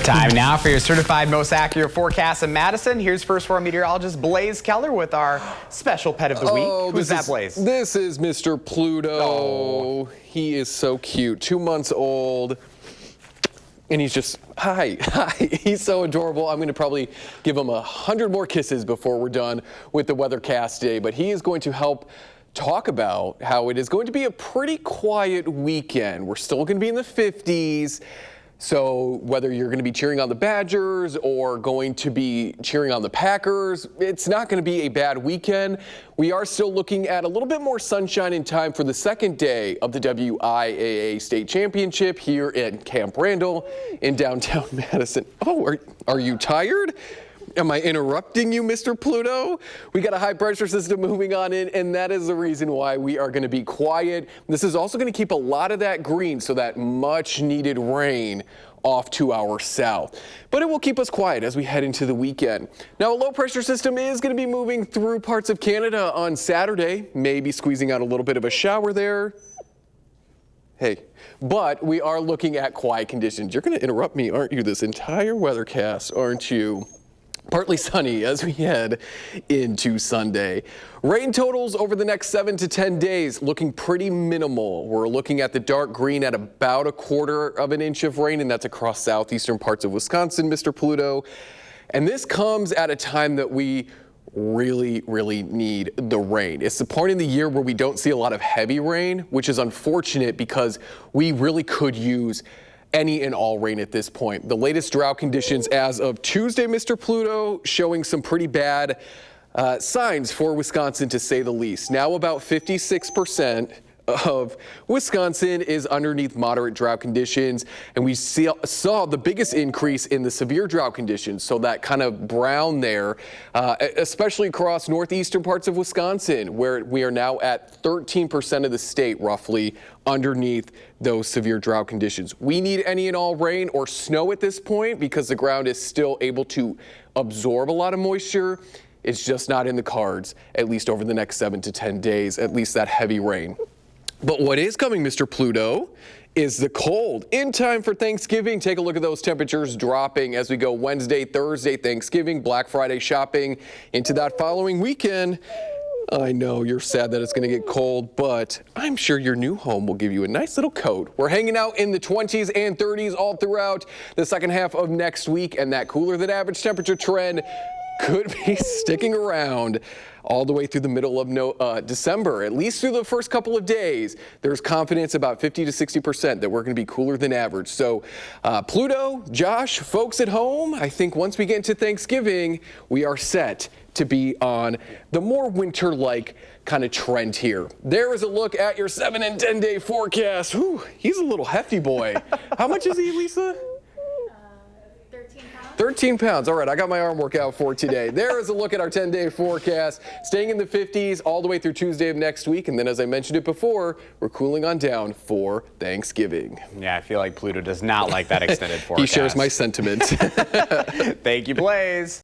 Time now for your certified most accurate forecast in Madison. Here's first floor meteorologist Blaise Keller with our special pet of the week. Who's that, Blaise? This is Mr. Pluto. Oh. He is so cute, 2 months old. And he's just, hi. He's so adorable. I'm going to probably give him 100 more kisses before we're done with the weathercast today. But he is going to help talk about how it is going to be a pretty quiet weekend. We're still going to be in the 50s. So whether you're going to be cheering on the Badgers or going to be cheering on the Packers, it's not going to be a bad weekend. We are still looking at a little bit more sunshine in time for the second day of the WIAA State Championship here at Camp Randall in downtown Madison. Oh, are you tired? Am I interrupting you, Mr. Pluto? We got a high pressure system moving on in, and that is the reason why we are going to be quiet. This is also going to keep a lot of that green, so that much needed rain off to our south. But it will keep us quiet as we head into the weekend. Now, a low pressure system is going to be moving through parts of Canada on Saturday, maybe squeezing out a little bit of a shower there. Hey, but we are looking at quiet conditions. You're going to interrupt me, aren't you, this entire weathercast, aren't you? Partly sunny as we head into Sunday. Rain totals over the next 7 to 10 days looking pretty minimal. We're looking at the dark green at about 1/4 of an inch of rain, and that's across southeastern parts of Wisconsin, Mr. Pluto. And this comes at a time that we really need the rain. It's the point in the year where we don't see a lot of heavy rain, which is unfortunate because we really could use any and all rain at this point. The latest drought conditions as of Tuesday, Mr. Pluto, showing some pretty bad signs for Wisconsin, to say the least. Now about 56% of Wisconsin is underneath moderate drought conditions, and we saw the biggest increase in the severe drought conditions, so that kind of brown there, especially across northeastern parts of Wisconsin, where we are now at 13% of the state roughly underneath those severe drought conditions. We need any and all rain or snow at this point because the ground is still able to absorb a lot of moisture. It's just not in the cards, at least over the next 7 to 10 days, at least that heavy rain. But what is coming, Mr. Pluto, is the cold. In time for Thanksgiving, take a look at those temperatures dropping as we go Wednesday, Thursday, Thanksgiving, Black Friday shopping into that following weekend. I know you're sad that it's going to get cold, but I'm sure your new home will give you a nice little coat. We're hanging out in the 20s and 30s all throughout the second half of next week, and that cooler than average temperature trend could be sticking around all the way through the middle of December, at least through the first couple of days. There's confidence about 50 to 60% that we're going to be cooler than average. So Pluto, Josh, folks at home, I think once we get into Thanksgiving, we are set to be on the more winter-like kind of trend here. There is a look at your 7 and 10 day forecast. Whew, he's a little hefty boy. How much is he, Lisa? 13 pounds. All right, I got my arm workout for today. There is a look at our 10-day forecast, staying in the 50s all the way through Tuesday of next week. And then, as I mentioned it before, we're cooling on down for Thanksgiving. Yeah, I feel like Pluto does not like that extended forecast. He shares my sentiment. Thank you, Blaise.